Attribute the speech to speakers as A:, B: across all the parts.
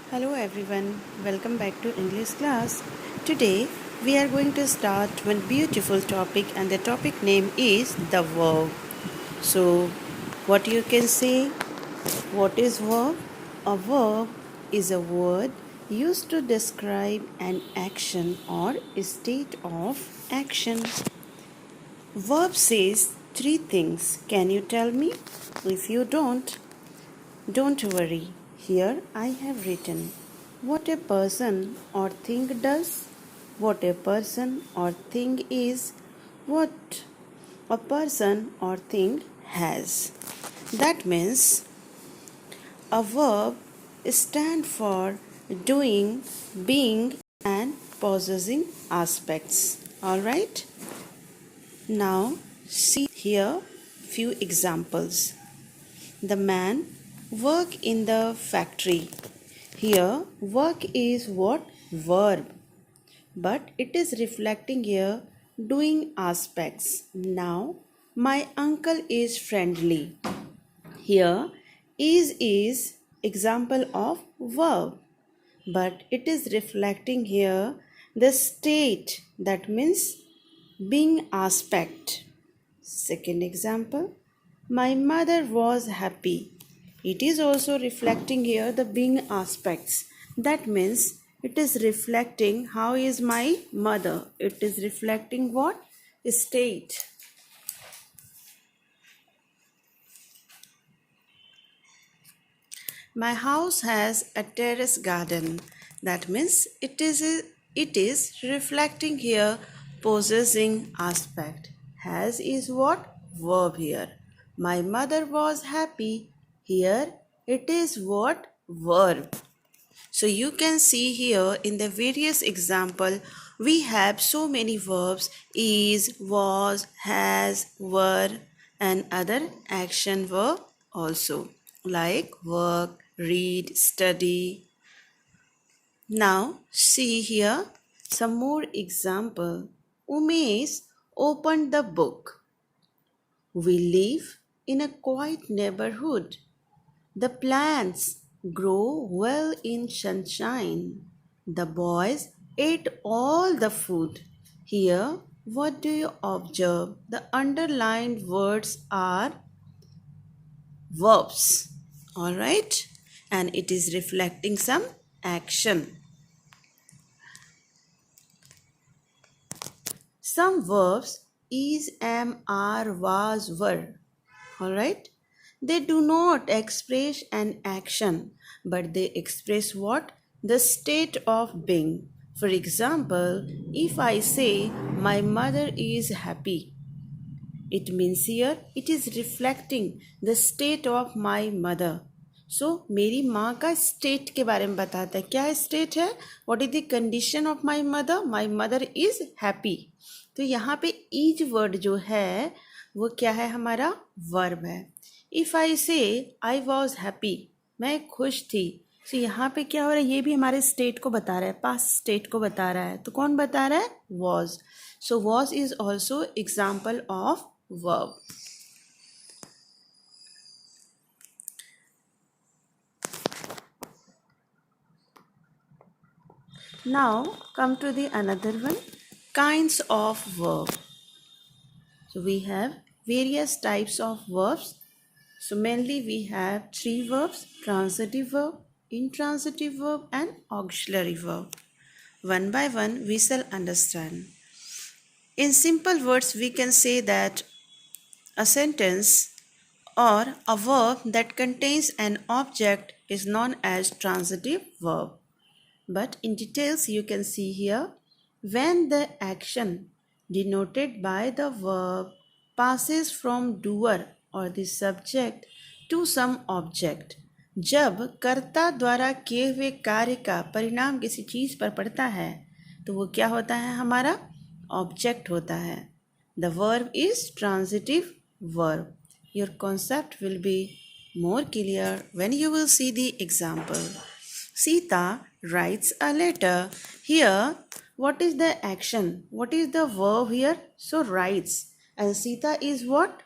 A: Hello everyone, welcome back to English class. Today we are going to start one beautiful topic and the topic name is the verb. So what you can say, what is verb? A verb is a word used to describe an action or state of action. Verb says three things. Can you tell me? If you don't worry, here I have written what a person or thing does, what a person or thing is, what a person or thing has. That means a verb stands for doing, being, and possessing aspects. Alright? Now, see here few examples. The man work in the factory. Here work is what? Verb. But it is reflecting here doing aspects. Now my uncle is friendly. Here is example of verb. But it is reflecting here the state, that means being aspect. Second example, my mother was happy. It is also reflecting here the being aspects. That means it is reflecting how is my mother. It is reflecting what? State. My house has a terrace garden. That means it is reflecting here possessing aspect. Has is what? Verb here. My mother was happy. Here it is what? Verb. So you can see here in the various example we have so many verbs is, was, has, were and other action verb also like work, read, study. Now see here some more example. Umesh opened the book. We live in a quiet neighborhood. The plants grow well in sunshine. The boys ate all the food. Here, what do you observe? The underlined words are verbs. Alright? And it is reflecting some action. Some verbs is, am, are, was, were. Alright? They do not express an action, but they express what? The state of being. For example, if I say, my mother is happy, it means here it is reflecting the state of my mother. So मेरी माँ का state के बारे में बताता है. क्या state है? What is the condition of my mother? My mother is happy. तो यहाँ पे each word जो है वो क्या है? हमारा verb है. If I say I was happy, मैं खुश थी. तो यहाँ पे क्या हो रहा है? ये भी हमारे स्टेट को बता रहा है, पास्ट स्टेट को बता रहा है. तो कौन बता रहा है? Was. So was is also example of verb. Now come to the another one, kinds of verb. So we have various types of verbs. So mainly we have three verbs: transitive verb, intransitive verb and auxiliary verb. One by one we shall understand. In simple words we can say that a sentence or a verb that contains an object is known as transitive verb. But in details you can see here, when the action denoted by the verb passes from doer or the subject to some object, जब कर्ता द्वारा किए हुए कार्य का परिणाम किसी चीज़ पर पड़ता है तो वो क्या होता है? हमारा ऑब्जेक्ट होता है. The verb is transitive verb. Your concept will be more clear when you will see the example. Sita writes a letter. Here, what is the action? What is the verb here? So writes. And Sita is what?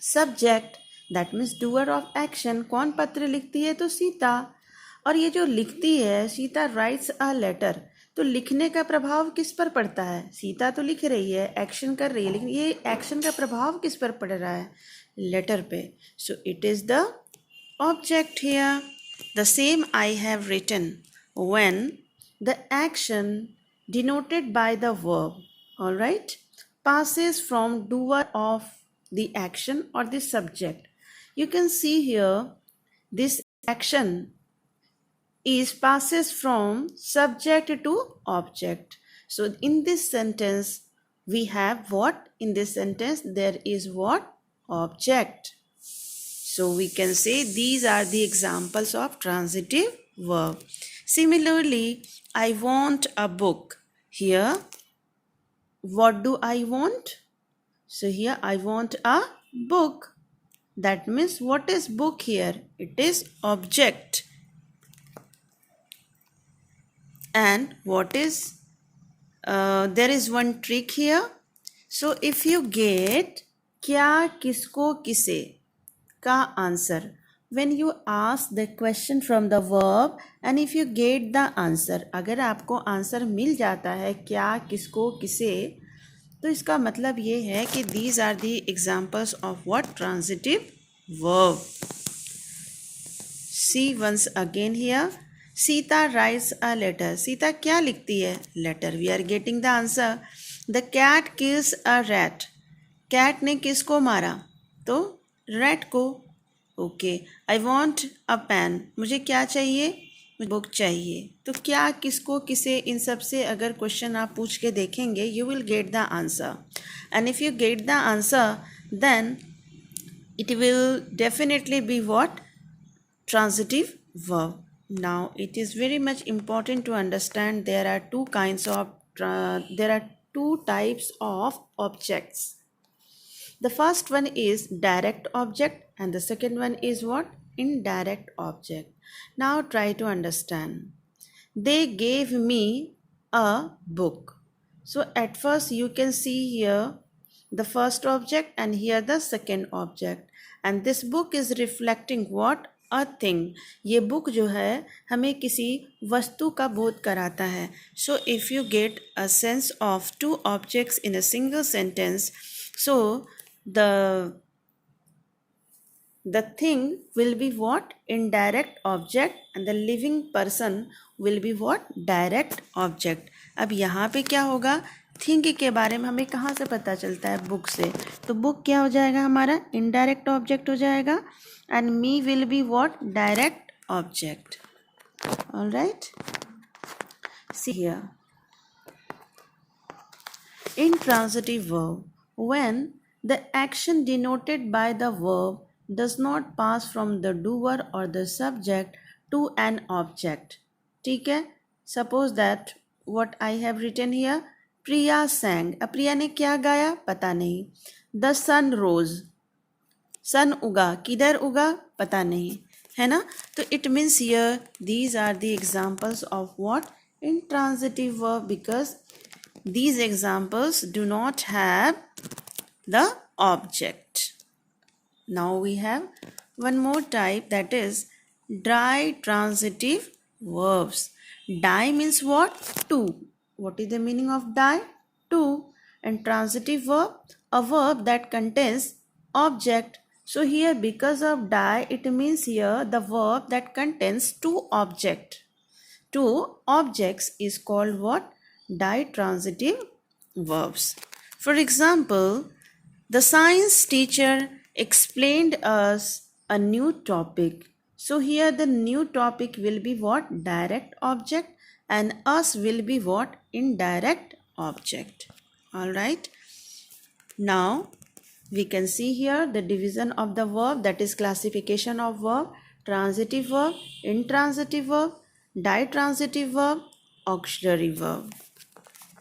A: Subject. That means doer of action. कौन पत्र लिखती है? तो सीता. और ये जो लिखती है, सीता राइट्स अ लेटर, तो लिखने का प्रभाव किस पर पड़ता है? सीता तो लिख रही है, एक्शन कर रही है, लेकिन ये एक्शन का प्रभाव किस पर पड़ रहा है? लेटर पे. So it is the object here. The same I have written when the action denoted by the verb, all right, passes from doer of the action or the subject. You can see here this action is passes from subject to object. So in this sentence we have what? In this sentence there is what? Object. So we can say these are the examples of transitive verb. Similarly, I want a book. Here, what do I want? So here I want a book. That means what is book here? It is object. And what is, there is one trick here. So if you get क्या किसको किसे का answer, when you ask the question from the verb and if you get the answer, अगर आपको answer मिल जाता है क्या किसको किसे, तो इसका मतलब ये है कि these are the examples of what? Transitive verb. See once again here, Sita writes a letter. Sita क्या लिखती है? Letter. We are getting the answer. The cat kills a rat. Cat ने किसको मारा? तो rat को. Okay. I want a pen. मुझे क्या चाहिए? मुझे बुक चाहिए. तो क्या किसको किसे, इन सब से अगर क्वेश्चन आप पूछ के देखेंगे, you will get the answer. And if you get the answer, then it will definitely be what? Transitive verb. Now it is very much important to understand there are two types of objects. The first one is direct object and the second one is what? Indirect object. Now try to understand. They gave me a book. So at first you can see here the first object and here the second object. And this book is reflecting what? A thing. ये book जो है हमें किसी वस्तु का बोध कराता है. So if you get a sense of two objects in a single sentence, so the thing will be what? Indirect object and the living person will be what? Direct object. अब यहाँ पे क्या होगा? थिंग के बारे में हमें कहाँ से पता चलता है? बुक से. तो बुक क्या हो जाएगा हमारा? इनडायरेक्ट ऑब्जेक्ट हो जाएगा. And me will be what? Direct object. All right. See here. Intransitive verb, when the action denoted by the verb does not pass from the doer or the subject to an object. ठीक है. Suppose that what I have written here, Priya sang. अब प्रिया ने क्या गाया? पता नहीं. The sun rose. सन उगा. किधर उगा? पता नहीं. है ना. तो it means here these are the examples of what? Intransitive verb, because these examples do not have the object. Now we have one more type, that is ditransitive verbs. Di means what? To. What is the meaning of di? To. And transitive verb, a verb that contains object. So here because of di, it means here the verb that contains two objects. Two objects is called what? Ditransitive verbs. For example, the science teacher explained us a new topic. So here the new topic will be what? Direct object, and us will be what? Indirect object. All right. Now we can see here the division of the verb, that is classification of verb: transitive verb, intransitive verb, ditransitive verb, auxiliary verb.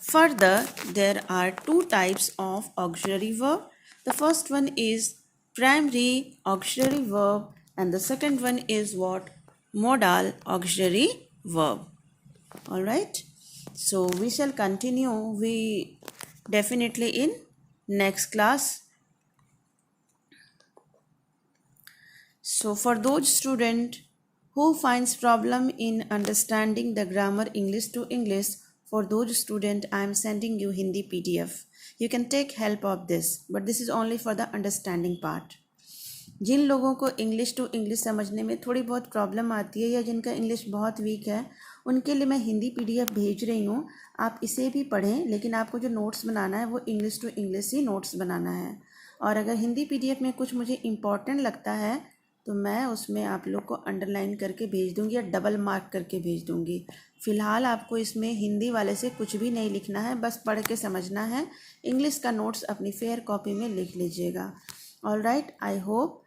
A: Further, there are two types of auxiliary verb. The first one is primary auxiliary verb and the second one is what? Modal auxiliary verb. All right. So we shall continue. We definitely in next class. So for those students Who finds problem in understanding the grammar English to English? For those student, I am sending you Hindi PDF. You can take help of this, but this is only for the understanding part. जिन लोगों को English to English समझने में थोड़ी बहुत problem आती है या जिनका इंग्लिश बहुत वीक है, उनके लिए मैं हिंदी PDF भेज रही हूँ. आप इसे भी पढ़ें, लेकिन आपको जो नोट्स बनाना है वो इंग्लिश टू इंग्लिश ही नोट्स बनाना है. और अगर हिंदी PDF में कुछ मुझे इम्पॉर्टेंट लगता है तो मैं उसमें आप लोग को अंडरलाइन करके भेज दूँगी या डबल मार्क करके भेज दूँगी. फ़िलहाल आपको इसमें हिंदी वाले से कुछ भी नहीं लिखना है, बस पढ़ के समझना है. इंग्लिश का नोट्स अपनी फेयर कॉपी में लिख लीजिएगा. All right, I hope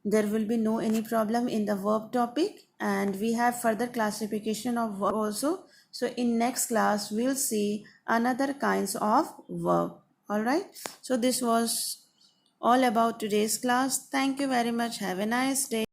A: there will be no any problem in the verb topic, and we have further classification of verb also. So in next class we'll see another kinds of verb. All right, so this was all about today's class. Thank you very much. Have a nice day.